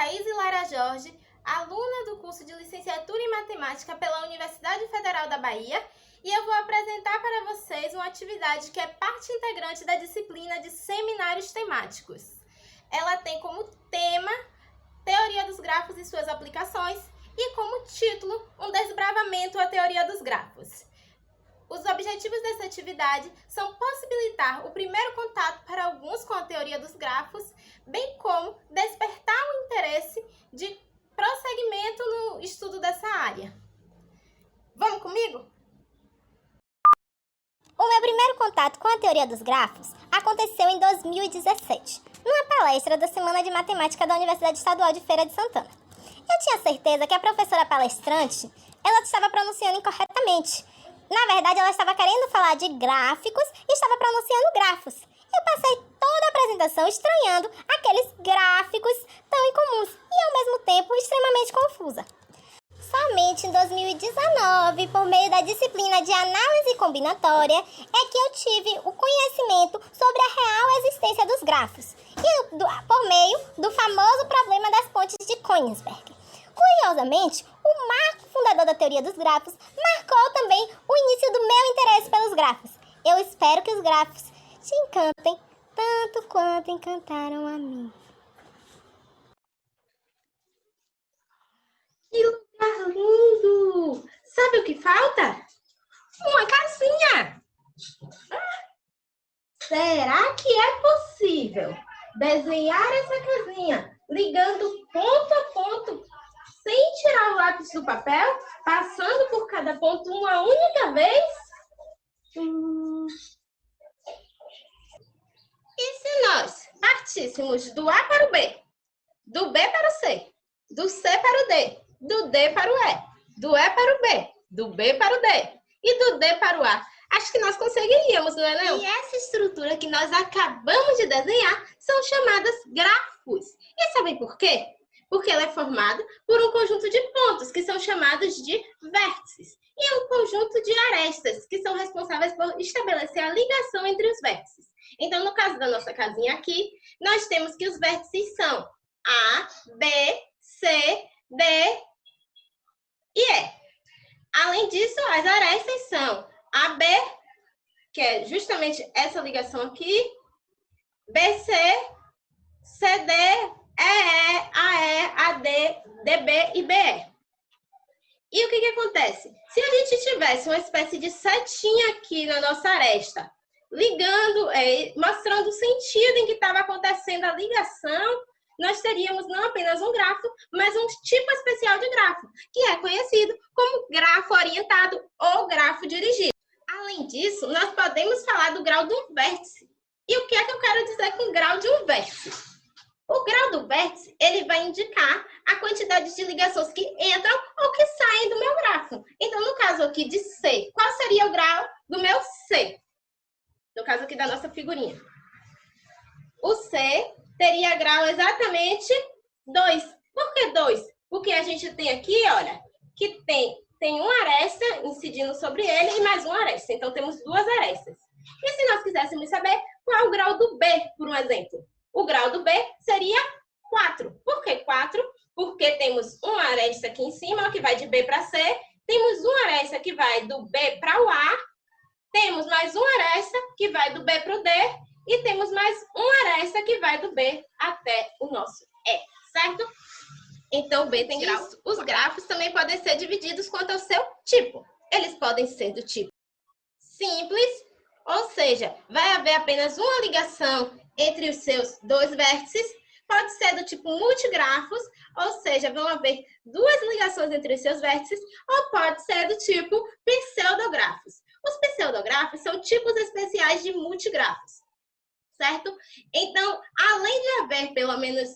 Thaís Lara Jorge, aluna do curso de Licenciatura em Matemática pela Universidade Federal da Bahia, e eu vou apresentar para vocês uma atividade que é parte integrante da disciplina de seminários temáticos. Ela tem como tema Teoria dos grafos e suas aplicações e como título um desbravamento à teoria dos grafos. Os objetivos dessa atividade são possibilitar o primeiro contato para alguns com a teoria dos grafos, bem como despertar o interesse de prosseguimento no estudo dessa área. Vamos comigo? O meu primeiro contato com a teoria dos grafos aconteceu em 2017, numa palestra da Semana de Matemática da Universidade Estadual de Feira de Santana. Eu tinha certeza que a professora palestrante, ela estava pronunciando incorretamente. Na verdade, ela estava querendo falar de gráficos e estava pronunciando grafos. Eu passei toda a apresentação estranhando aqueles gráficos tão incomuns e, ao mesmo tempo, extremamente confusa. Somente em 2019, por meio da disciplina de análise combinatória, é que eu tive o conhecimento sobre a real existência dos grafos, e por meio do famoso problema das pontes de Königsberg. Curiosamente, o marco fundador da teoria dos grafos marcou também o início do meu interesse pelos grafos. Eu espero que os grafos te encantem tanto quanto encantaram a mim. Que lugar lindo! Sabe o que falta? Uma casinha! Será que é possível desenhar essa casinha ligando ponto a ponto, sem tirar o lápis do papel, passando por cada ponto uma única vez? E se nós partíssemos do A para o B, do B para o C, do C para o D, do D para o E, do E para o B, do B para o D e do D para o A? Acho que nós conseguiríamos, não é não? E essa estrutura que nós acabamos de desenhar são chamadas grafos. E sabem por quê? Porque ela é formada por um conjunto de pontos, que são chamados de vértices, e um conjunto de arestas, que são responsáveis por estabelecer a ligação entre os vértices. Então, no caso da nossa casinha aqui, nós temos que os vértices são A, B, C, D e E. Além disso, as arestas são AB, que é justamente essa ligação aqui, BC, CD, EE, AE, AD, DB e BE. E o que acontece? Se a gente tivesse uma espécie de setinha aqui na nossa aresta, ligando, mostrando o sentido em que estava acontecendo a ligação, nós teríamos não apenas um grafo, mas um tipo especial de grafo, que é conhecido como grafo orientado ou grafo dirigido. Além disso, nós podemos falar do grau de um vértice. E o que é que eu quero dizer com grau de um vértice? O grau do vértice, ele vai indicar a quantidade de ligações que entram ou que saem do meu grafo. Então, no caso aqui de C, qual seria o grau do meu C? No caso aqui da nossa figurinha. O C teria grau exatamente 2. Por que 2? Porque a gente tem aqui, olha, que tem uma aresta incidindo sobre ele e mais uma aresta. Então, temos duas arestas. E se nós quiséssemos saber qual é o grau do B, por um exemplo? O grau do B seria 4. Por que 4? Porque temos uma aresta aqui em cima, que vai de B para C. Temos uma aresta que vai do B para o A. Temos mais uma aresta que vai do B para o D. E temos mais uma aresta que vai do B até o nosso E, certo? Então, o B tem grau. Os grafos também podem ser divididos quanto ao seu tipo. Eles podem ser do tipo simples, ou seja, vai haver apenas uma ligação entre os seus dois vértices. Pode ser do tipo multigrafos, ou seja, vão haver duas ligações entre os seus vértices, ou pode ser do tipo pseudografos. Os pseudografos são tipos especiais de multigrafos, certo? Então, além de haver pelo menos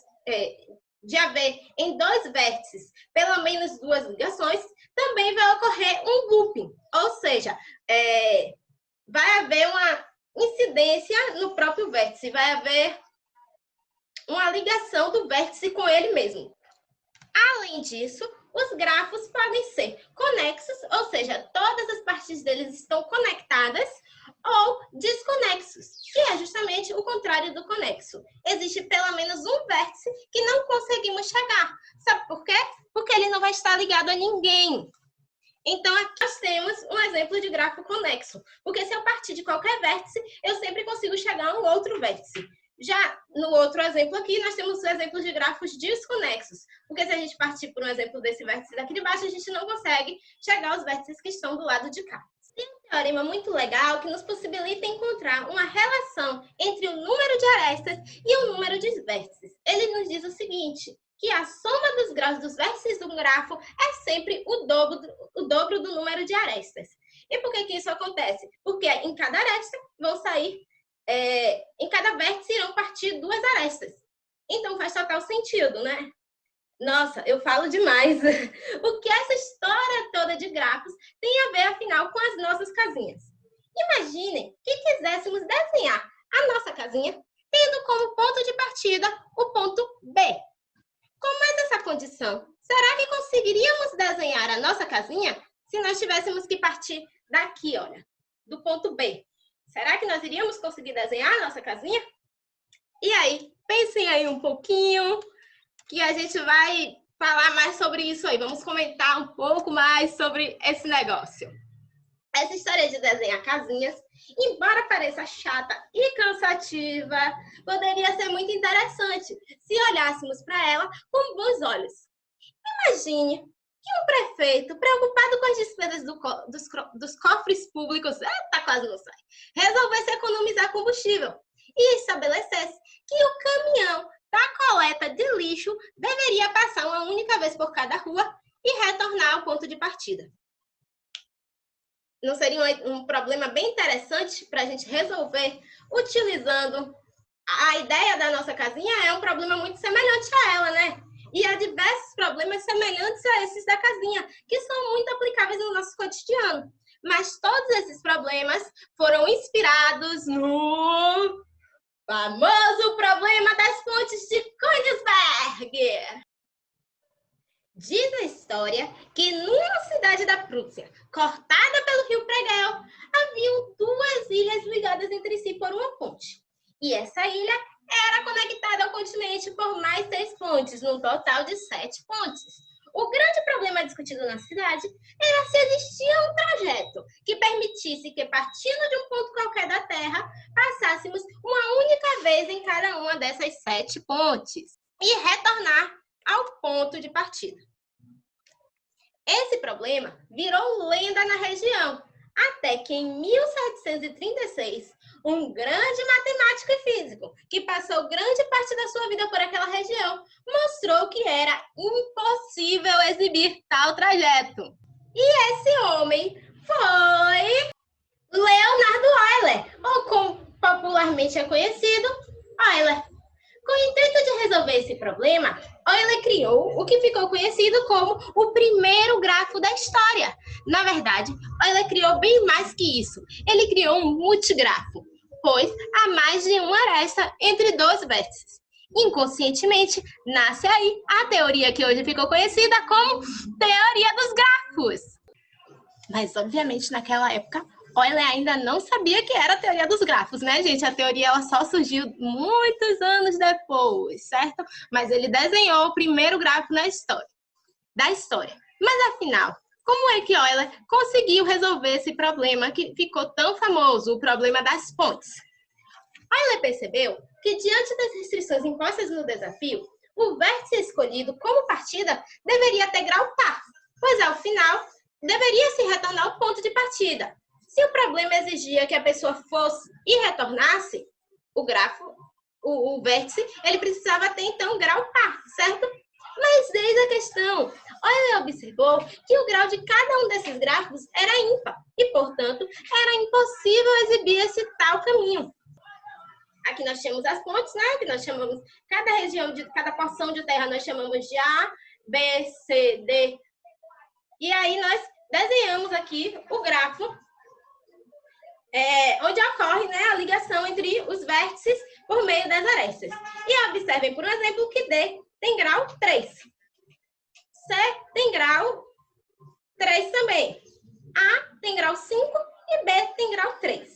em dois vértices pelo menos duas ligações, também vai ocorrer um looping, ou seja, vai haver uma incidência no próprio vértice, vai haver uma ligação do vértice com ele mesmo. Além disso, os grafos podem ser conexos, ou seja, todas as partes deles estão conectadas, ou desconexos, que é justamente o contrário do conexo. Existe pelo menos um vértice que não conseguimos chegar. Sabe por quê? Porque ele não vai estar ligado a ninguém. Então, aqui nós temos um exemplo de grafo conexo, porque se eu partir de qualquer vértice, eu sempre consigo chegar a um outro vértice. Já no outro exemplo aqui, nós temos o exemplo de grafos desconexos, porque se a gente partir por um exemplo desse vértice daqui de baixo, a gente não consegue chegar aos vértices que estão do lado de cá. Tem um teorema muito legal que nos possibilita encontrar uma relação entre o número de arestas e o número de vértices. Ele nos diz o seguinte, que a soma dos graus dos vértices de um grafo é sempre o dobro do número de arestas. E por que isso acontece? Porque em cada aresta vão sair, em cada vértice irão partir duas arestas. Então faz total sentido, né? Nossa, eu falo demais. O que essa história toda de grafos tem a ver, afinal, com as nossas casinhas? Imaginem que quiséssemos desenhar a nossa casinha tendo como ponto de partida o ponto B. Com mais essa condição, será que conseguiríamos desenhar a nossa casinha se nós tivéssemos que partir daqui, olha, do ponto B? Será que nós iríamos conseguir desenhar a nossa casinha? E aí, pensem aí um pouquinho, que a gente vai falar mais sobre isso aí. Vamos comentar um pouco mais sobre esse negócio. Essa história de desenhar casinhas, embora pareça chata e cansativa, poderia ser muito interessante se olhássemos para ela com bons olhos. Imagine que um prefeito, preocupado com as despesas dos cofres públicos, quase não sai, resolvesse economizar combustível e estabelecesse que o caminhão da coleta de lixo deveria passar uma única vez por cada rua e retornar ao ponto de partida. Não seria um problema bem interessante para a gente resolver utilizando a ideia da nossa casinha? É um problema muito semelhante a ela, né? E há diversos problemas semelhantes a esses da casinha, que são muito aplicáveis no nosso cotidiano. Mas todos esses problemas foram inspirados no famoso problema das pontes de Königsberg. Diz a história que numa cidade da Prússia, cortada pelo rio Pregel, haviam duas ilhas ligadas entre si por uma ponte. E essa ilha era conectada ao continente por mais 6 pontes, num total de 7 pontes. O grande problema discutido na cidade era se existia um trajeto que permitisse que, partindo de um ponto qualquer da Terra, passássemos uma única vez em cada uma dessas 7 pontes e retornar ao ponto de partida. Esse problema virou lenda na região, até que em 1736, um grande matemático e físico, que passou grande parte da sua vida por aquela região, mostrou que era impossível exibir tal trajeto. E esse homem foi Leonardo Euler, ou como popularmente é conhecido, Euler. Com o intuito de resolver esse problema, Euler criou o que ficou conhecido como o primeiro grafo da história. Na verdade, Euler criou bem mais que isso. Ele criou um multigrafo, pois há mais de uma aresta entre 2 vértices. Inconscientemente, nasce aí a teoria que hoje ficou conhecida como teoria dos grafos. Mas, obviamente, naquela época, Euler ainda não sabia que era a teoria dos grafos, né, gente? A teoria ela só surgiu muitos anos depois, certo? Mas ele desenhou o primeiro grafo da história. Mas, afinal, como é que Euler conseguiu resolver esse problema que ficou tão famoso, o problema das pontes? Euler percebeu que, diante das restrições impostas no desafio, o vértice escolhido como partida deveria ter grau par, pois, ao final, deveria se retornar ao ponto de partida. Se o problema exigia que a pessoa fosse e retornasse, o vértice, ele precisava ter, então, grau par, certo? Mas eis a questão. Euler observou que o grau de cada um desses grafos era ímpar e, portanto, era impossível exibir esse tal caminho. Aqui nós temos as pontes, né? Que nós chamamos, cada porção de terra nós chamamos de A, B, C, D. E aí nós desenhamos aqui o grafo onde ocorre, né, a ligação entre os vértices por meio das arestas. E observem, por exemplo, que D tem grau 3. C tem grau 3 também. A tem grau 5 e B tem grau 3.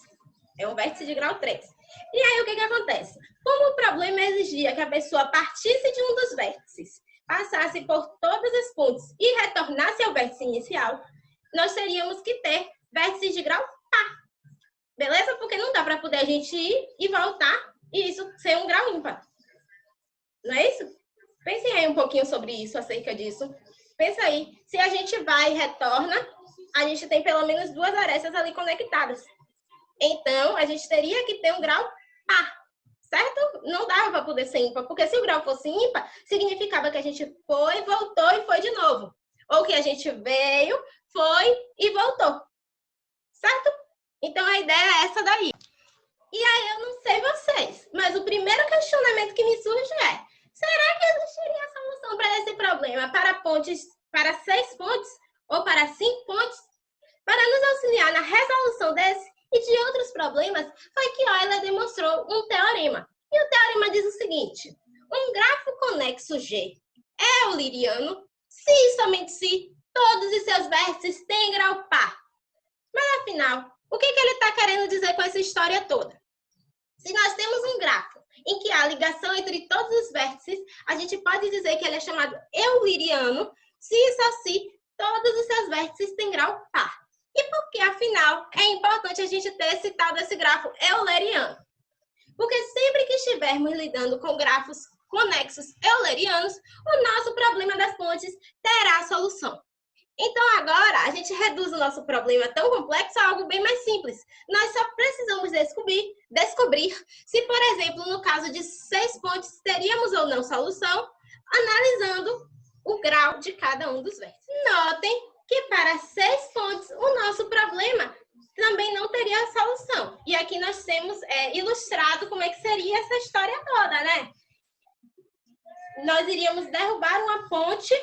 É um vértice de grau 3. E aí, o que acontece? Como o problema exigia que a pessoa partisse de um dos vértices, passasse por todas as pontes e retornasse ao vértice inicial, nós teríamos que ter vértices de grau par. Beleza? Porque não dá para poder a gente ir e voltar e isso ser um grau ímpar. Não é isso? Pensem aí um pouquinho sobre isso, acerca disso. Pensa aí, se a gente vai e retorna, a gente tem pelo menos duas arestas ali conectadas. Então, a gente teria que ter um grau par, certo? Não dava para poder ser ímpar, porque se o grau fosse ímpar, significava que a gente foi, voltou e foi de novo. Ou que a gente veio, foi e voltou. Certo? Então, a ideia é essa daí. E aí, eu não sei vocês, mas o primeiro questionamento que me surge é: será que existiria solução para esse problema para 6 pontes ou para 5 pontes? Para nos auxiliar na resolução desse e de outros problemas, foi que Euler demonstrou um teorema. E o teorema diz o seguinte: um grafo conexo G é euleriano se e somente se todos os seus vértices têm grau par. Mas afinal, o que ele está querendo dizer com essa história toda? Se nós temos um grafo em que há ligação entre todos os vértices, a gente pode dizer que ele é chamado euleriano se e só se todos os seus vértices têm grau par. E por que, afinal, é importante a gente ter esse tal desse grafo euleriano? Porque sempre que estivermos lidando com grafos conexos eulerianos, o nosso problema das pontes terá solução. Então, agora, a gente reduz o nosso problema tão complexo a algo bem mais simples. Nós só precisamos descobrir se, por exemplo, no caso de 6 pontes, teríamos ou não solução, analisando o grau de cada um dos vértices. Notem que para 6 pontes, o nosso problema também não teria solução. E aqui nós temos ilustrado como é que seria essa história toda, né? Nós iríamos derrubar uma ponte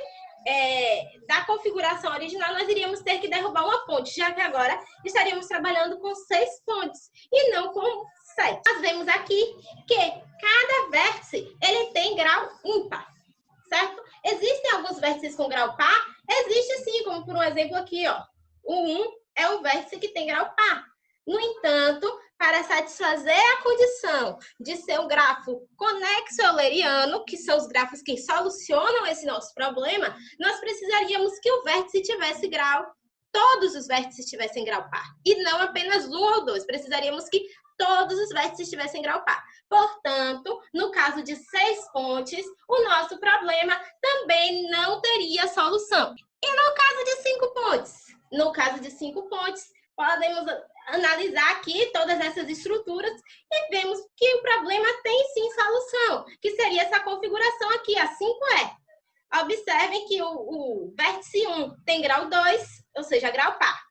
da configuração original, nós iríamos ter que derrubar uma ponte, já que agora estaríamos trabalhando com 6 pontes e não com 7. Nós vemos aqui que cada vértice ele tem grau ímpar, certo? Existem alguns vértices com grau par? Existe sim, como por um exemplo aqui, ó. O 1 é um vértice que tem grau par. No entanto, para satisfazer a condição de ser um grafo conexo euleriano, que são os grafos que solucionam esse nosso problema, nós precisaríamos que o vértice tivesse grau, todos os vértices tivessem grau par, e não apenas um ou dois. Precisaríamos que todos os vértices tivessem grau par. Portanto, no caso de 6 pontes, o nosso problema também não teria solução. E no caso de 5 pontes? No caso de 5 pontes, podemos analisar aqui todas essas estruturas e vemos que o problema tem sim solução, que seria essa configuração aqui, a 5E. Observem que o vértice 1 tem grau 2, ou seja, grau par.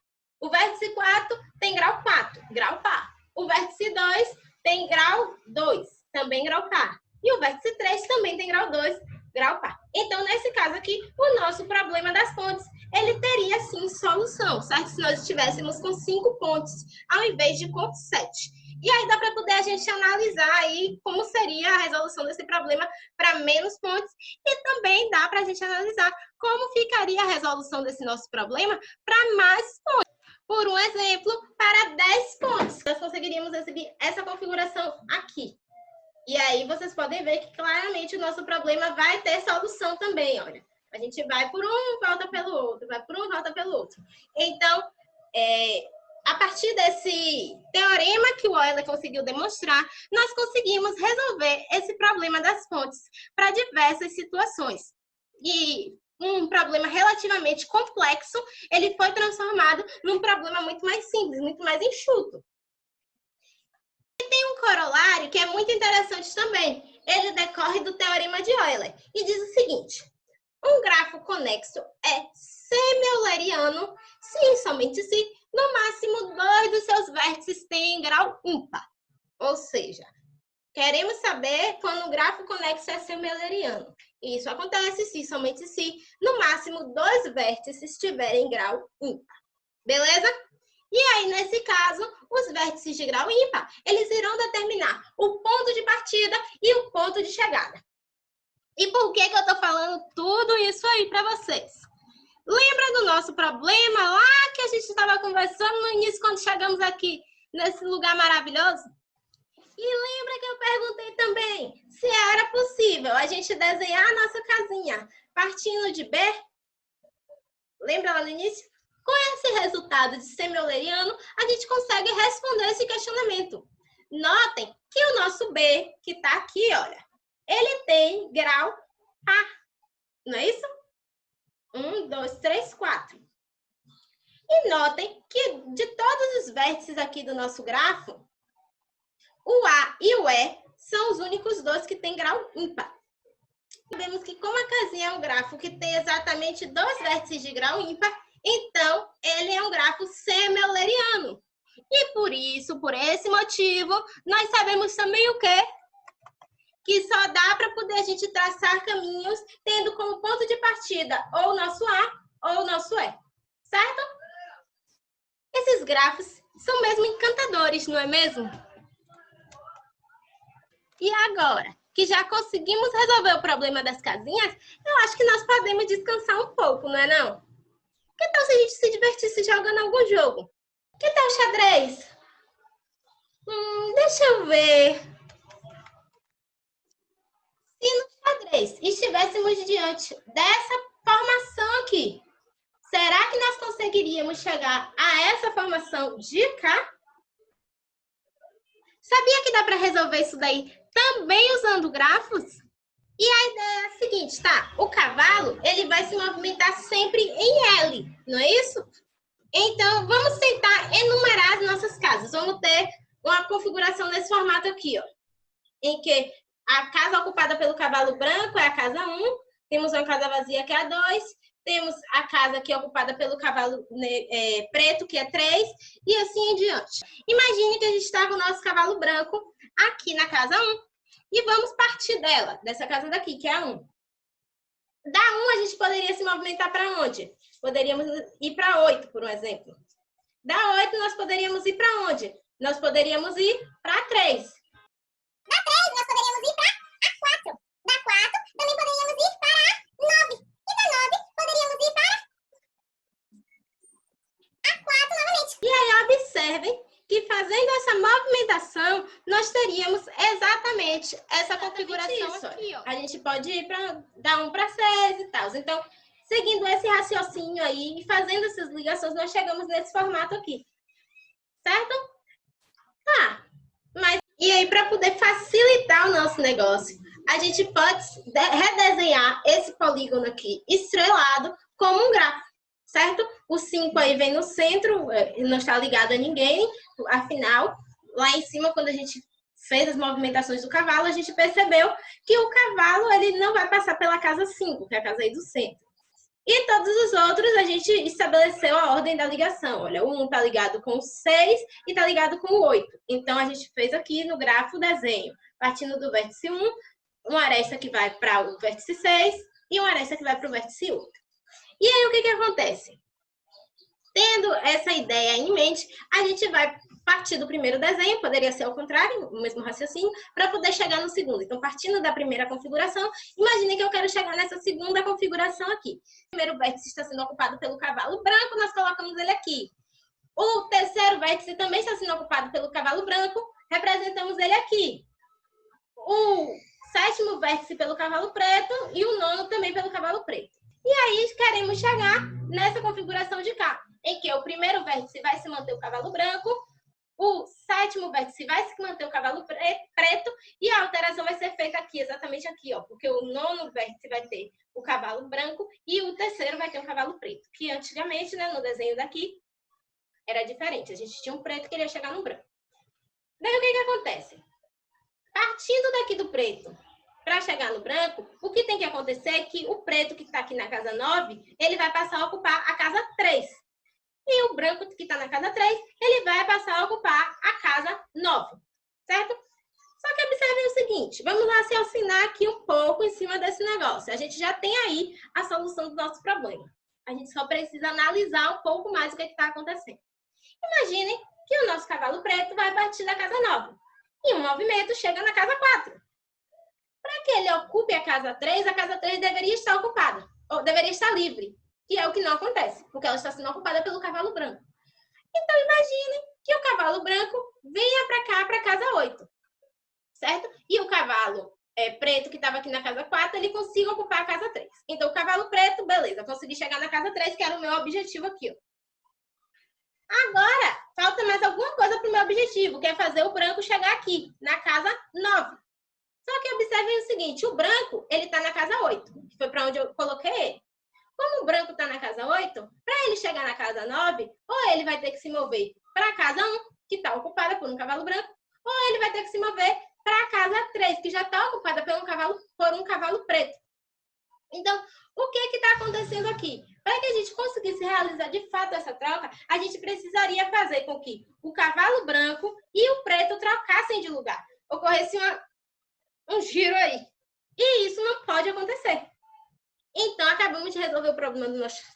O vértice 4 tem grau 4, grau par. O vértice 2 tem grau 2, também grau par. E o vértice 3 também tem grau 2, grau par. Então, nesse caso aqui, o nosso problema das pontes, ele teria sim solução, certo? Se nós estivéssemos com 5 pontes, ao invés de com 7. E aí dá para poder a gente analisar aí como seria a resolução desse problema para menos pontes e também dá para a gente analisar como ficaria a resolução desse nosso problema para mais pontes. Por um exemplo, para 10 pontos, nós conseguiríamos exibir essa configuração aqui. E aí vocês podem ver que claramente o nosso problema vai ter solução também, olha. A gente vai por um, volta pelo outro, vai por um, volta pelo outro. Então, a partir desse teorema que o Euler conseguiu demonstrar, nós conseguimos resolver esse problema das pontes para diversas situações. E um problema relativamente complexo, ele foi transformado num problema muito mais simples, muito mais enxuto. E tem um corolário que é muito interessante também. Ele decorre do teorema de Euler e diz o seguinte: um grafo conexo é semi-euleriano se e somente se, no máximo, 2 dos seus vértices têm grau ímpar. Ou seja, queremos saber quando o grafo conexo é semi-euleriano. Isso acontece se e somente se, no máximo, 2 vértices tiverem grau ímpar. Beleza? E aí, nesse caso, os vértices de grau ímpar, eles irão determinar o ponto de partida e o ponto de chegada. E por que eu estou falando tudo isso aí para vocês? Lembra do nosso problema lá que a gente estava conversando no início, quando chegamos aqui nesse lugar maravilhoso? E lembra que eu perguntei também se era possível a gente desenhar a nossa casinha partindo de B? Lembra lá no início? Com esse resultado de semi-euleriano, a gente consegue responder esse questionamento. Notem que o nosso B, que está aqui, olha, ele tem grau par, não é isso? 1, 2, 3, 4. E notem que de todos os vértices aqui do nosso grafo, o A e o E são os únicos dois que têm grau ímpar. Sabemos que como a casinha é um grafo que tem exatamente 2 vértices de grau ímpar, então ele é um grafo semi-euleriano. E por isso, por esse motivo, nós sabemos também o quê? Que só dá para poder a gente traçar caminhos tendo como ponto de partida ou o nosso A ou o nosso E. Certo? Esses grafos são mesmo encantadores, não é mesmo? E agora que já conseguimos resolver o problema das casinhas, eu acho que nós podemos descansar um pouco, não é não? Que tal se a gente se divertisse jogando algum jogo? Que tal xadrez? Deixa eu ver. Se no xadrez estivéssemos diante dessa formação aqui, será que nós conseguiríamos chegar a essa formação de cá? Sabia que dá para resolver isso daí também usando grafos? E a ideia é a seguinte, tá? O cavalo, ele vai se movimentar sempre em L, não é isso? Então, vamos tentar enumerar as nossas casas. Vamos ter uma configuração nesse formato aqui, ó. Em que a casa ocupada pelo cavalo branco é a casa 1, temos uma casa vazia que é a 2, temos a casa aqui ocupada pelo cavalo preto, que é 3, e assim em diante. Imagine que a gente está com o nosso cavalo branco aqui na casa 1, e vamos partir dela, dessa casa daqui, que é a 1. Da 1, a gente poderia se movimentar para onde? Poderíamos ir para 8, por um exemplo. Da 8, nós poderíamos ir para onde? Nós poderíamos ir para 3. Da 3, nós poderíamos ir para a 4. Da 4, também poderíamos ir para a 9. E da 9, poderíamos ir para a 4 novamente. E aí, observem que fazendo essa movimentação, nós teríamos exatamente essa configuração aqui, ó. A gente pode ir para dar 1 para 6 e tal. Então, seguindo esse raciocínio aí e fazendo essas ligações, nós chegamos nesse formato aqui. Certo? Tá. Mas e aí, para poder facilitar o nosso negócio, a gente pode redesenhar esse polígono aqui estrelado como um grafo, certo? O 5 aí vem no centro, não está ligado a ninguém, afinal, lá em cima, quando a gente fez as movimentações do cavalo, a gente percebeu que o cavalo ele não vai passar pela casa 5, que é a casa aí do centro. E todos os outros, a gente estabeleceu a ordem da ligação. Olha, o 1 está ligado com o 6 e está ligado com o 8. Então, a gente fez aqui no grafo o desenho, partindo do vértice 1, uma aresta que vai para o vértice 6 e uma aresta que vai para o vértice 8. E aí, o que acontece? Tendo essa ideia em mente, a gente vai partir do primeiro desenho, poderia ser ao contrário, o mesmo raciocínio, para poder chegar no segundo. Então, partindo da primeira configuração, imagine que eu quero chegar nessa segunda configuração aqui. O primeiro vértice está sendo ocupado pelo cavalo branco, nós colocamos ele aqui. O terceiro vértice também está sendo ocupado pelo cavalo branco, representamos ele aqui. O sétimo vértice pelo cavalo preto e o nono também pelo cavalo preto. E aí, queremos chegar nessa configuração de cá, em que o primeiro vértice vai se manter o cavalo branco, o sétimo vértice vai se manter o cavalo preto e a alteração vai ser feita aqui, exatamente aqui, ó, porque o nono vértice vai ter o cavalo branco e o terceiro vai ter o cavalo preto, que antigamente, né, no desenho daqui, era diferente. A gente tinha um preto que queria chegar no branco. Daí, o que acontece? Partindo daqui do preto para chegar no branco, o que tem que acontecer é que o preto que está aqui na casa 9, ele vai passar a ocupar a casa 3. E o branco que está na casa 3, ele vai passar a ocupar a casa 9, certo? Só que observem o seguinte, vamos raciocinar aqui um pouco em cima desse negócio. A gente já tem aí a solução do nosso problema. A gente só precisa analisar um pouco mais o que está acontecendo. Imaginem que o nosso cavalo preto vai partir da casa 9. E um movimento chega na casa 4. Para que ele ocupe a casa 3 deveria estar ocupada, ou deveria estar livre. Que é o que não acontece, porque ela está sendo ocupada pelo cavalo branco. Então, imaginem que o cavalo branco venha para cá, para a casa 8, certo? E o cavalo preto, que estava aqui na casa 4, ele consiga ocupar a casa 3. Então, o cavalo preto, beleza, consegui chegar na casa 3, que era o meu objetivo aqui, ó. Agora, falta mais alguma coisa para o meu objetivo, que é fazer o branco chegar aqui, na casa 9. Só que observem o seguinte, o branco, ele está na casa 8, que foi para onde eu coloquei ele. Como o branco está na casa 8, para ele chegar na casa 9, ou ele vai ter que se mover para a casa 1, que está ocupada por um cavalo branco, ou ele vai ter que se mover para a casa 3, que já está ocupada por um cavalo preto. Então, o que está acontecendo aqui? Para que a gente conseguisse realizar de fato essa troca, a gente precisaria fazer com que o cavalo branco e o preto trocassem de lugar. Ocorresse um giro aí. E isso não pode acontecer. Então, acabamos de resolver o problema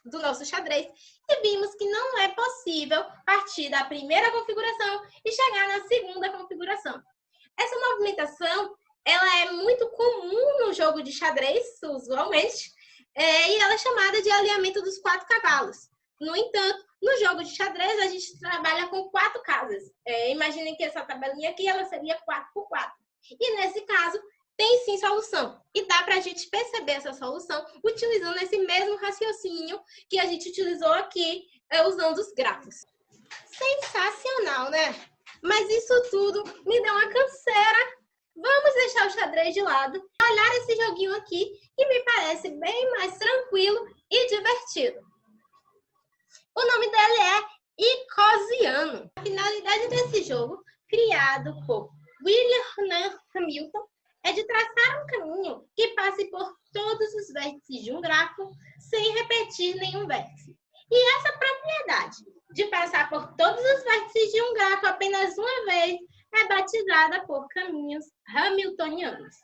do nosso xadrez e vimos que não é possível partir da primeira configuração e chegar na segunda configuração. Essa movimentação, ela é muito comum no jogo de xadrez, usualmente, e ela é chamada de alinhamento dos 4 cavalos. No entanto, no jogo de xadrez, a gente trabalha com 4 casas. Imaginem que essa tabelinha aqui, ela seria 4x4. E nesse caso, tem sim solução. E dá para a gente perceber essa solução utilizando esse mesmo raciocínio que a gente utilizou aqui, usando os grafos. Sensacional, né? Mas isso tudo me deu uma canseira. Vamos deixar o xadrez de lado, olhar esse joguinho aqui, que me parece bem mais tranquilo e divertido. O nome dele é Icosiano. A finalidade desse jogo, criado por William Hamilton, é de traçar um caminho que passe por todos os vértices de um grafo sem repetir nenhum vértice. E essa propriedade de passar por todos os vértices de um grafo apenas uma vez é batizada por caminhos hamiltonianos.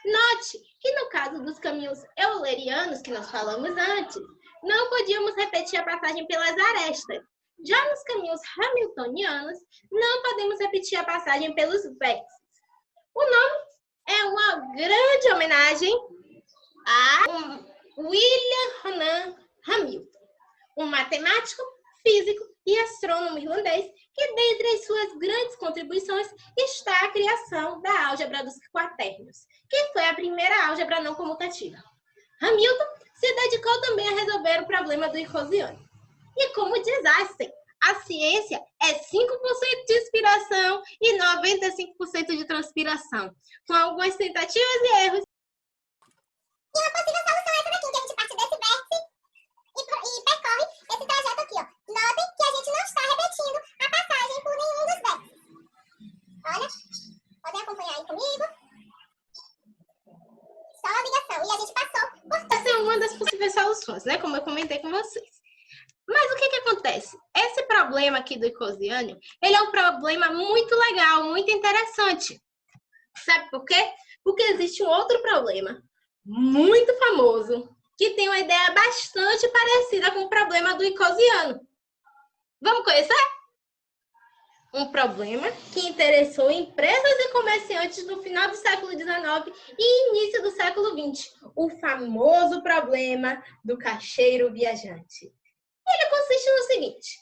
Note que no caso dos caminhos eulerianos que nós falamos antes, não podíamos repetir a passagem pelas arestas. Já nos caminhos hamiltonianos, não podemos repetir a passagem pelos vértices. O nome é uma grande homenagem a William Hamilton, um matemático, físico e astrônomo irlandês que, dentre as suas grandes contribuições, está a criação da álgebra dos quaternios, que foi a primeira álgebra não comutativa. Hamilton se dedicou também a resolver o problema do Icosiano. E como diz Einstein, a ciência é 5% de inspiração e 95% de transpiração, com algumas tentativas e erros. E uma possível solução é essa daqui, que a gente parte desse vértice e percorre esse trajeto aqui, ó. Notem que a gente não está repetindo a passagem por nenhum dos vértices. Olha, podem acompanhar aí comigo. Só a ligação. E a gente passou por... Essa é uma das possíveis soluções, né? Como eu comentei com vocês. Mas o que acontece? Esse problema aqui do Icosiano, ele é um problema muito legal, muito interessante. Sabe por quê? Porque existe um outro problema muito famoso que tem uma ideia bastante parecida com o problema do Icosiano. Vamos conhecer? Um problema que interessou empresas e comerciantes no final do século XIX e início do século XX. O famoso problema do caixeiro viajante. Ele consiste no seguinte: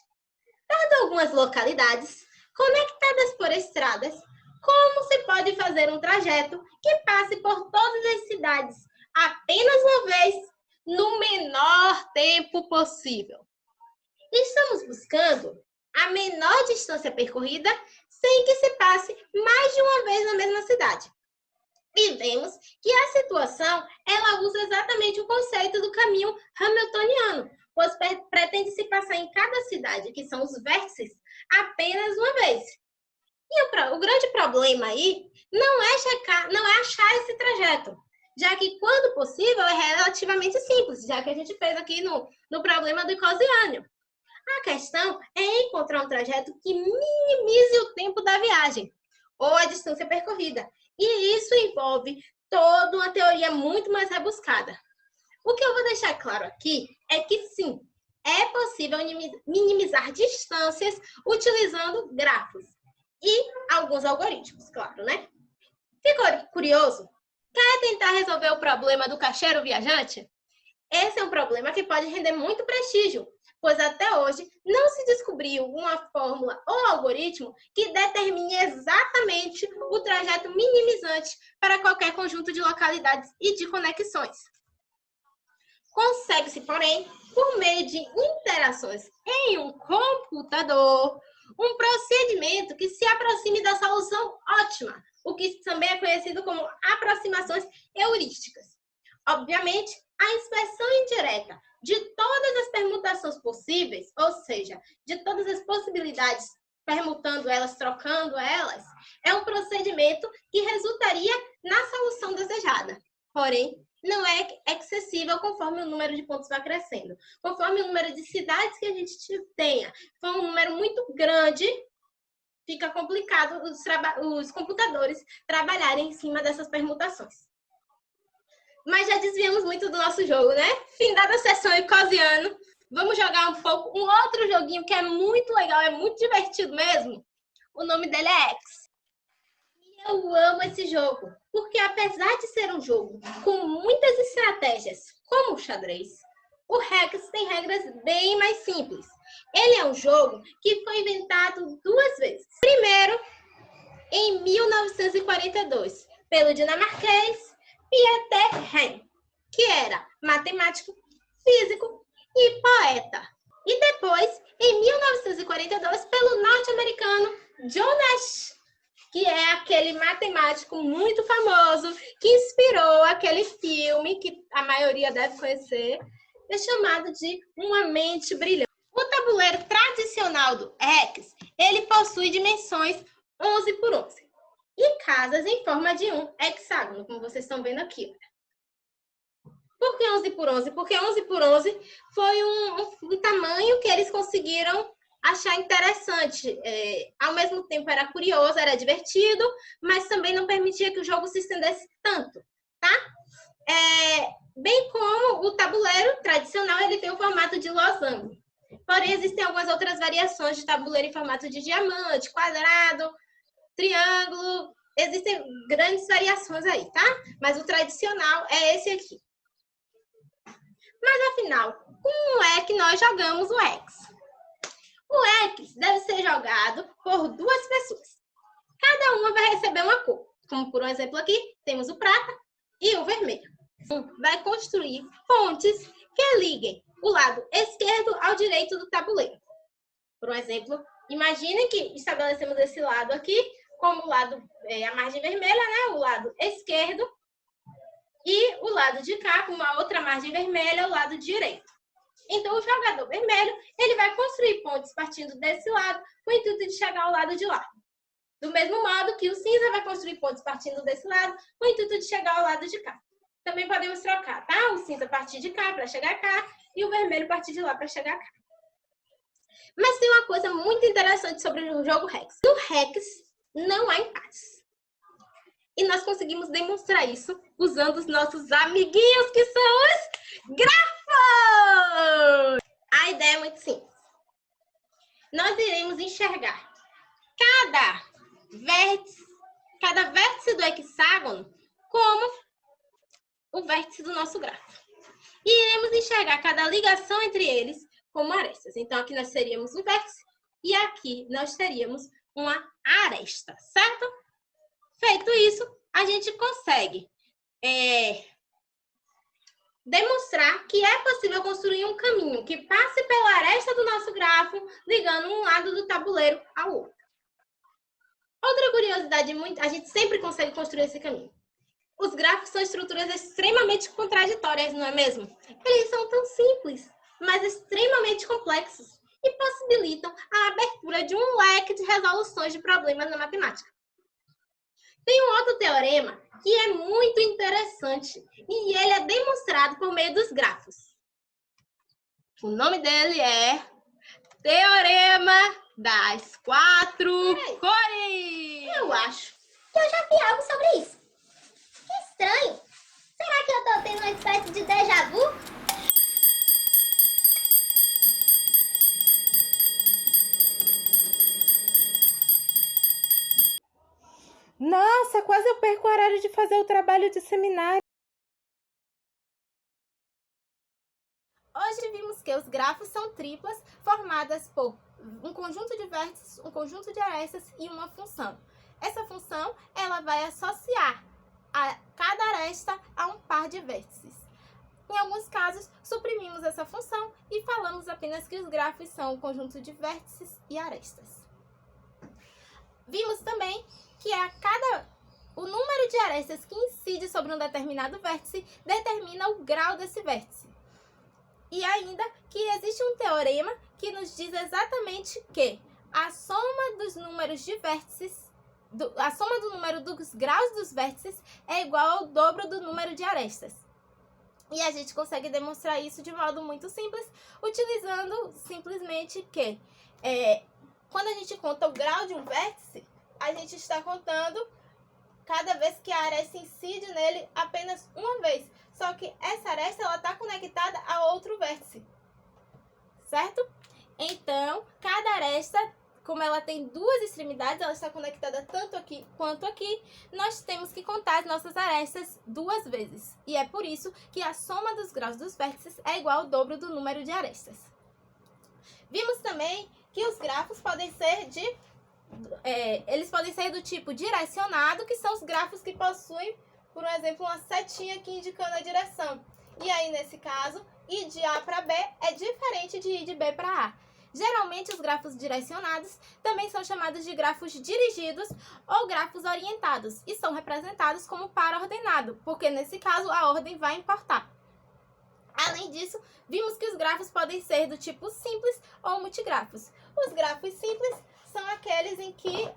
dado algumas localidades conectadas por estradas, como se pode fazer um trajeto que passe por todas as cidades apenas uma vez no menor tempo possível? Estamos buscando a menor distância percorrida sem que se passe mais de uma vez na mesma cidade. E vemos que a situação ela usa exatamente o conceito do caminho hamiltoniano, pois pretende-se passar em cada cidade, que são os vértices, apenas uma vez. E o grande problema aí não é achar esse trajeto, já que, quando possível, é relativamente simples, já que a gente fez aqui no problema do Icosiano. A questão é encontrar um trajeto que minimize o tempo da viagem, ou a distância percorrida. E isso envolve toda uma teoria muito mais rebuscada. O que eu vou deixar claro aqui é que sim, é possível minimizar distâncias utilizando grafos e alguns algoritmos, claro, né? Ficou curioso? Quer tentar resolver o problema do caixeiro viajante? Esse é um problema que pode render muito prestígio, pois até hoje não se descobriu uma fórmula ou algoritmo que determine exatamente o trajeto minimizante para qualquer conjunto de localidades e de conexões. Consegue-se, porém, por meio de interações em um computador, um procedimento que se aproxime da solução ótima, o que também é conhecido como aproximações heurísticas. Obviamente, a inspeção indireta de todas as permutações possíveis, ou seja, de todas as possibilidades, permutando elas, trocando elas, é um procedimento que resultaria na solução desejada. Porém, não é excessível conforme o número de pontos vai crescendo. Conforme o número de cidades que a gente tenha for um número muito grande, fica complicado os computadores trabalharem em cima dessas permutações. Mas já desviamos muito do nosso jogo, né? Findada a sessão ecosiano, vamos jogar um pouco um outro joguinho que é muito legal, é muito divertido mesmo. O nome dele é X. Eu amo esse jogo, porque apesar de ser um jogo com muitas estratégias, como o xadrez, o Rex tem regras bem mais simples. Ele é um jogo que foi inventado 2 vezes. Primeiro, em 1942, pelo dinamarquês Pieter Hen, que era matemático, físico e poeta. E depois, em 1942, pelo norte-americano John Nash, que é aquele matemático muito famoso que inspirou aquele filme que a maioria deve conhecer, é chamado de Uma Mente Brilhante. O tabuleiro tradicional do X, ele possui dimensões 11 por 11 e casas em forma de um hexágono, como vocês estão vendo aqui. Por que 11 por 11? Porque 11 por 11 foi um tamanho que eles conseguiram achar interessante. Ao mesmo tempo era curioso, era divertido, mas também não permitia que o jogo se estendesse tanto, tá? Bem como o tabuleiro tradicional, ele tem o formato de losango. Porém, existem algumas outras variações de tabuleiro em formato de diamante, quadrado, triângulo. Existem grandes variações aí, tá? Mas o tradicional é esse aqui. Mas, afinal, como é que nós jogamos o X? O X deve ser jogado por 2 pessoas. Cada uma vai receber uma cor. Como, por um exemplo aqui, temos o prata e o vermelho. Vai construir pontes que liguem o lado esquerdo ao direito do tabuleiro. Por um exemplo, imaginem que estabelecemos esse lado aqui como o lado, a margem vermelha, né? O lado esquerdo, e o lado de cá, com uma outra margem vermelha, o lado direito. Então, o jogador vermelho, ele vai construir pontes partindo desse lado, com o intuito de chegar ao lado de lá. Do mesmo modo que o cinza vai construir pontes partindo desse lado, com o intuito de chegar ao lado de cá. Também podemos trocar, tá? O cinza partir de cá para chegar cá, e o vermelho partir de lá para chegar cá. Mas tem uma coisa muito interessante sobre o jogo Rex. No Rex, não há empates. E nós conseguimos demonstrar isso usando os nossos amiguinhos, que são os grafos! A ideia é muito simples. Nós iremos enxergar cada vértice do hexágono como o vértice do nosso grafo. E iremos enxergar cada ligação entre eles como arestas. Então, aqui nós teríamos um vértice e aqui nós teríamos uma aresta, certo? Feito isso, a gente consegue demonstrar que é possível construir um caminho que passe pela aresta do nosso grafo, ligando um lado do tabuleiro ao outro. Outra curiosidade, a gente sempre consegue construir esse caminho. Os grafos são estruturas extremamente contraditórias, não é mesmo? Eles são tão simples, mas extremamente complexos e possibilitam a abertura de um leque de resoluções de problemas na matemática. Tem um outro teorema que é muito interessante e ele é demonstrado por meio dos grafos. O nome dele é Teorema das 4 cores. Eu acho que eu já vi algo sobre isso. Que estranho. Será que eu tô tendo uma espécie de déjà vu? Nossa, quase eu perco o horário de fazer o trabalho de seminário. Hoje vimos que os grafos são triplas formadas por um conjunto de vértices, um conjunto de arestas e uma função. Essa função ela vai associar a cada aresta a um par de vértices. Em alguns casos, suprimimos essa função e falamos apenas que os grafos são um conjunto de vértices e arestas. Vimos também que o número de arestas que incide sobre um determinado vértice determina o grau desse vértice. E ainda que existe um teorema que nos diz exatamente que a soma dos números de vértices, a soma do número dos graus dos vértices é igual ao dobro do número de arestas. E a gente consegue demonstrar isso de modo muito simples, utilizando simplesmente que quando a gente conta o grau de um vértice, a gente está contando cada vez que a aresta incide nele apenas uma vez. Só que essa aresta está conectada a outro vértice, certo? Então, cada aresta, como ela tem duas extremidades, ela está conectada tanto aqui quanto aqui, nós temos que contar as nossas arestas duas vezes. E é por isso que a soma dos graus dos vértices é igual ao dobro do número de arestas. Vimos também que os grafos podem ser eles podem ser do tipo direcionado, que são os grafos que possuem, por exemplo, uma setinha aqui indicando a direção. E aí, nesse caso, ir de A para B é diferente de ir de B para A. Geralmente, os grafos direcionados também são chamados de grafos dirigidos ou grafos orientados e são representados como par ordenado, porque nesse caso a ordem vai importar. Além disso, vimos que os grafos podem ser do tipo simples ou multigrafos. Os grafos simples são aqueles em que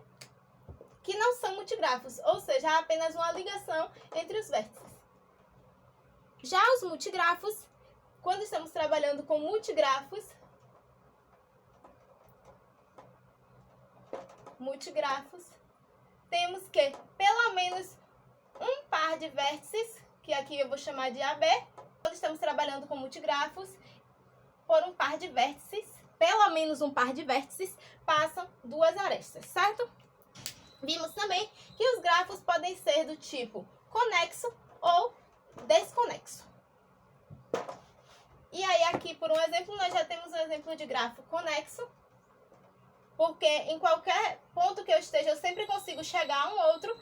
não são multigrafos, ou seja, há apenas uma ligação entre os vértices. Já os multigrafos, quando estamos trabalhando com multigrafos, temos que pelo menos um par de vértices, que aqui eu vou chamar de AB. Quando estamos trabalhando com multigrafos, por um par de vértices, pelo menos um par de vértices, passam duas arestas, certo? Vimos também que os grafos podem ser do tipo conexo ou desconexo. E aí aqui, por um exemplo, nós já temos um exemplo de grafo conexo, porque em qualquer ponto que eu esteja, eu sempre consigo chegar a um outro.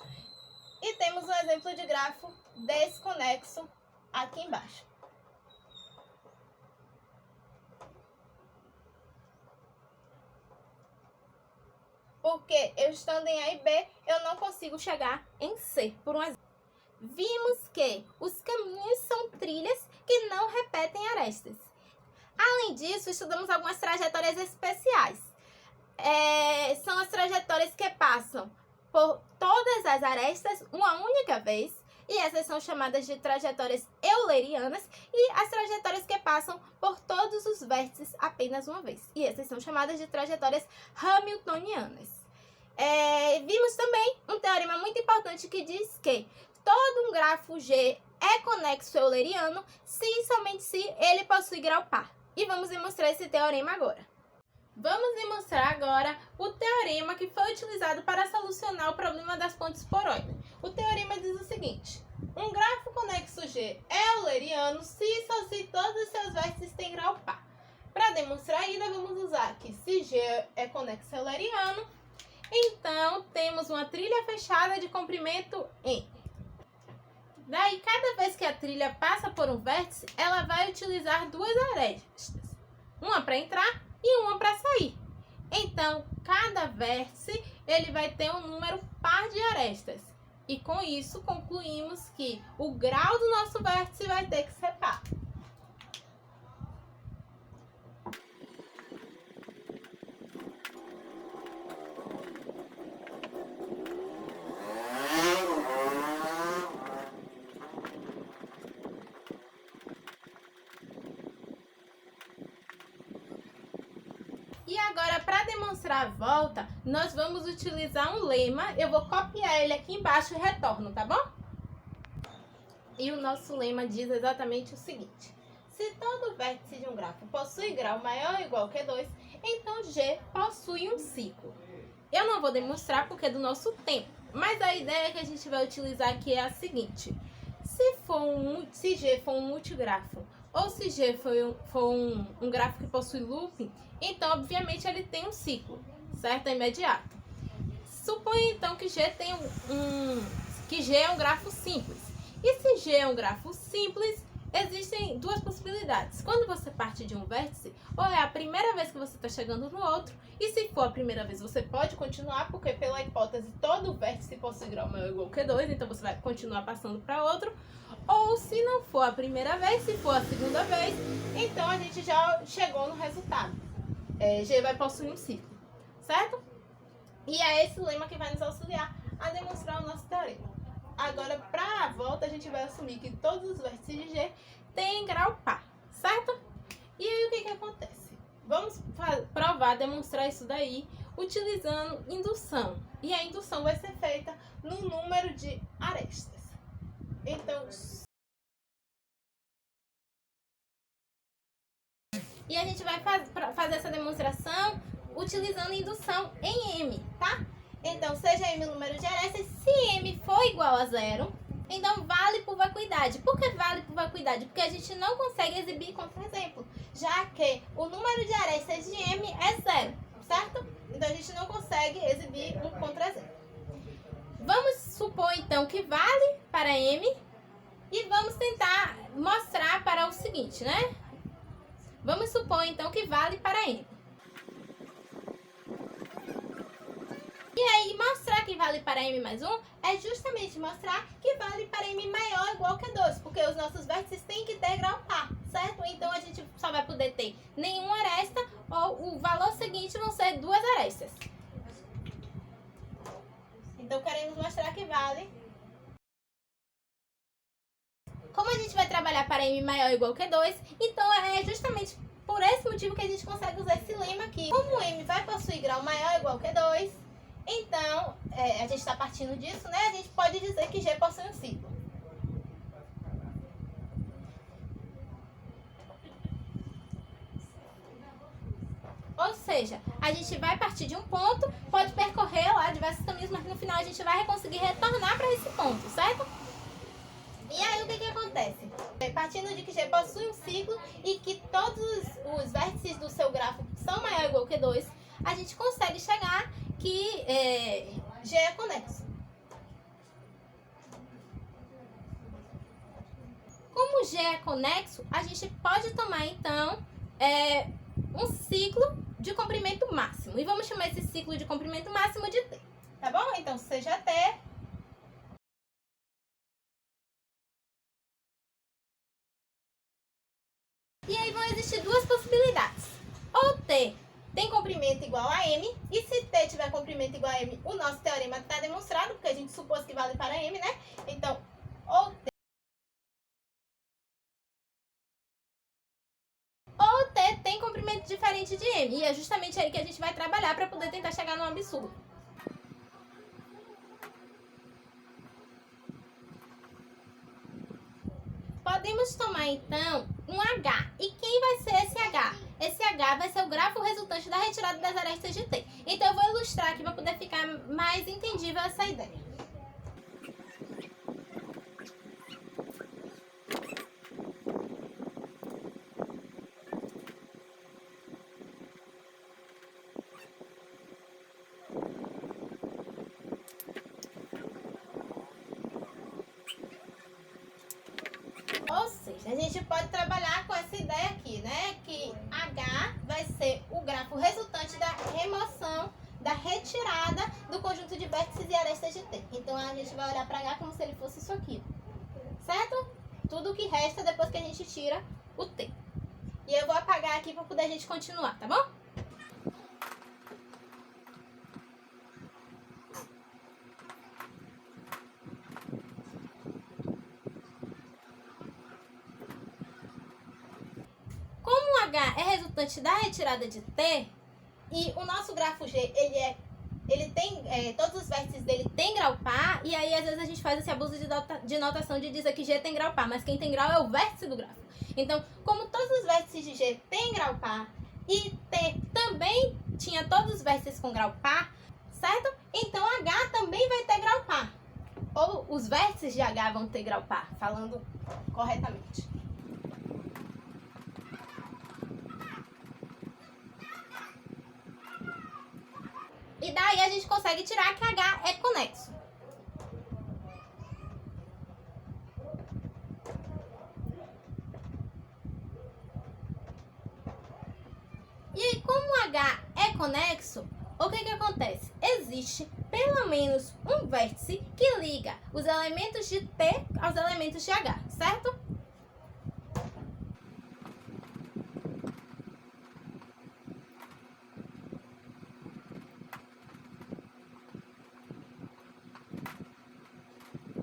E temos um exemplo de grafo desconexo aqui embaixo. Porque eu estando em A e B, eu não consigo chegar em C, por um exemplo. Vimos que os caminhos são trilhas que não repetem arestas. Além disso, estudamos algumas trajetórias especiais. São as trajetórias que passam por todas as arestas uma única vez, e essas são chamadas de trajetórias eulerianas, e as trajetórias que passam por todos os vértices apenas uma vez, e essas são chamadas de trajetórias hamiltonianas. Vimos também um teorema muito importante que diz que todo um grafo G é conexo euleriano se e somente se ele possui grau par. E vamos demonstrar esse teorema agora. Vamos demonstrar agora o teorema que foi utilizado para solucionar o problema das pontes por ordem. O teorema diz o seguinte: um grafo conexo G é euleriano se e só se todos os seus vértices têm grau par. Para demonstrar ainda, vamos usar que se G é conexo euleriano, então temos uma trilha fechada de comprimento N. Daí, cada vez que a trilha passa por um vértice, ela vai utilizar duas arestas, uma para entrar e uma para sair. Então, cada vértice ele vai ter um número par de arestas. E com isso, concluímos que o grau do nosso vértice vai ter que ser par. E agora, para demonstrar a volta, nós vamos utilizar um lema. Eu vou copiar ele aqui embaixo e retorno, tá bom? E o nosso lema diz exatamente o seguinte: se todo vértice de um grafo possui grau maior ou igual que 2, então G possui um ciclo. Eu não vou demonstrar porque é do nosso tempo, mas a ideia que a gente vai utilizar aqui é a seguinte: se G for um multigrafo ou se G for um gráfico que possui looping, então obviamente ele tem um ciclo, certo? É imediato. Suponha então que G tem que G é um grafo simples. E se G é um grafo simples, existem duas possibilidades. Quando você parte de um vértice, ou é a primeira vez que você está chegando no outro, e se for a primeira vez, você pode continuar, porque pela hipótese todo vértice possui grau maior ou igual que 2, então você vai continuar passando para outro. Ou se não for a primeira vez, se for a segunda vez, então a gente já chegou no resultado. G vai possuir um ciclo, certo? E é esse lema que vai nos auxiliar a demonstrar o nosso teorema. Agora, para a volta, a gente vai assumir que todos os vértices de G têm grau par, certo? E aí, o que acontece? Vamos provar, demonstrar isso daí, utilizando indução. E a indução vai ser feita no número de arestas. Então, e a gente vai fazer essa demonstração utilizando indução em M, tá? Então, seja M o número de arestas, se M for igual a 0, então vale por vacuidade. Por que vale por vacuidade? Porque a gente não consegue exibir contra-exemplo, já que o número de arestas de M é 0, certo? Então, a gente não consegue exibir um contra-exemplo. Vamos supor, então, que vale para M e vamos tentar mostrar para o seguinte, né? Vamos supor, então, que vale para M. E aí, mostrar que vale para M mais 1 é justamente mostrar que vale para M maior ou igual que 2, porque os nossos vértices têm que ter grau par, certo? Então, a gente só vai poder ter nenhuma aresta, ou o valor seguinte vão ser 2 arestas. Então, queremos mostrar que vale. Como a gente vai trabalhar para M maior ou igual que 2, então é justamente por esse motivo que a gente consegue usar esse lema aqui. Como M vai possuir grau maior ou igual que 2, então, a gente está partindo disso, né? A gente pode dizer que G possui um ciclo. Ou seja, a gente vai partir de um ponto, pode percorrer lá diversos caminhos, mas no final a gente vai conseguir retornar para esse ponto, certo? E aí, o que acontece? Partindo de que G possui um ciclo e que todos os vértices do seu gráfico são maior ou igual que 2, a gente consegue chegar que G é conexo. Como G é conexo, a gente pode tomar, então, um ciclo de comprimento máximo. E vamos chamar esse ciclo de comprimento máximo de T. Tá bom? Então, seja T. E aí vão existir duas possibilidades. Ou T tem comprimento igual a M, e se T tiver comprimento igual a M, o nosso teorema está demonstrado, porque a gente supôs que vale para M, né? Então, ou T tem comprimento diferente de M, e é justamente aí que a gente vai trabalhar para poder tentar chegar num absurdo. Podemos tomar, então, um H. E quem vai ser esse H? Esse H vai ser o grafo resultante da retirada das arestas de T. Então, eu vou ilustrar aqui para poder ficar mais entendível essa ideia. Ou seja, a gente pode trabalhar com essa ideia aqui, né? Que H vai ser o grafo resultante da remoção, da retirada do conjunto de vértices e arestas de T. Então, a gente vai olhar para H como se ele fosse isso aqui, certo? Tudo que resta depois que a gente tira o T. E eu vou apagar aqui para poder a gente continuar, tá bom? H é resultante da retirada de T e o nosso grafo G, ele tem, todos os vértices dele tem grau par, e aí às vezes a gente faz esse abuso de notação de dizer que G tem grau par, mas quem tem grau é o vértice do grafo. Então, como todos os vértices de G têm grau par e T também tinha todos os vértices com grau par, certo? Então H também vai ter grau par. Ou os vértices de H vão ter grau par, falando corretamente. a gente consegue tirar que H é conexo. E aí, como H é conexo, o que acontece? Existe pelo menos um vértice que liga os elementos de T aos elementos de H, certo?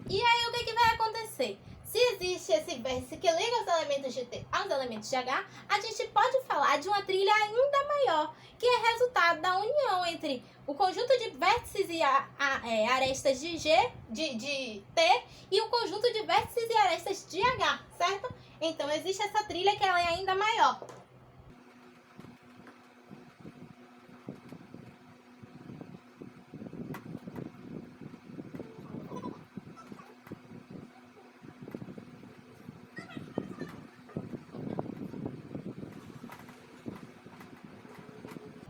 E aí, o que vai acontecer? Se existe esse vértice que liga os elementos de T aos elementos de H, a gente pode falar de uma trilha ainda maior, que é resultado da união entre o conjunto de vértices e arestas de T e o conjunto de vértices e arestas de H, certo? Então, existe essa trilha que ela é ainda maior.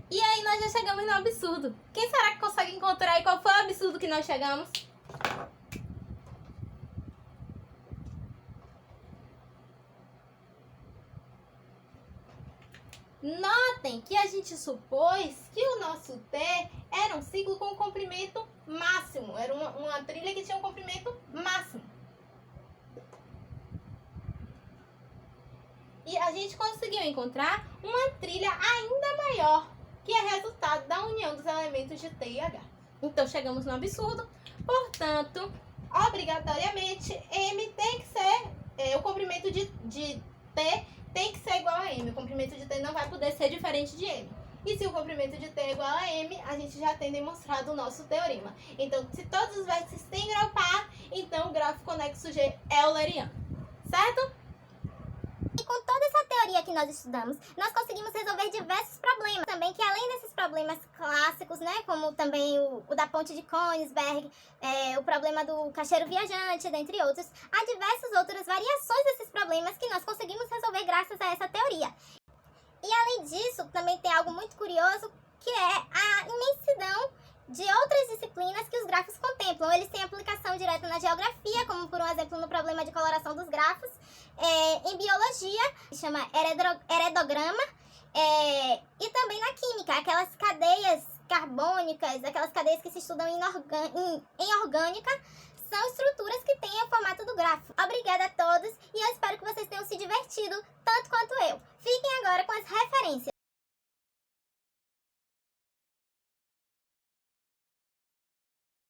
E aí nós já chegamos no absurdo. Quem será que consegue encontrar aí qual foi o absurdo que nós chegamos? Notem que a gente supôs que o nosso T era um ciclo com comprimento máximo. Era uma trilha que tinha um comprimento máximo. E a gente conseguiu encontrar uma trilha ainda maior, que é resultado da união dos elementos de T e H. Então, chegamos no absurdo. Portanto, obrigatoriamente, M tem que ser, o comprimento de T tem que ser igual a M. O comprimento de T não vai poder ser diferente de M. E se o comprimento de T é igual a M, a gente já tem demonstrado o nosso teorema. Então, se todos os vértices têm grau par, então o grafo conexo G é euleriano. Certo? E com toda essa teoria que nós estudamos, nós conseguimos resolver diversos problemas também, que além desses problemas clássicos, né, como também o da ponte de Königsberg, o problema do caixeiro viajante, dentre outros, há diversas outras variações desses problemas que nós conseguimos resolver graças a essa teoria. E além disso, também tem algo muito curioso, que é a imensidão de outras disciplinas que os grafos contemplam. Eles têm aplicação direta na geografia, como por um exemplo no problema de coloração dos grafos, em biologia, que chama heredograma, e também na química, aquelas cadeias carbônicas, aquelas cadeias que se estudam em orgânica, são estruturas que têm o formato do grafo. Obrigada a todos e eu espero que vocês tenham se divertido tanto quanto eu. Fiquem agora com as referências.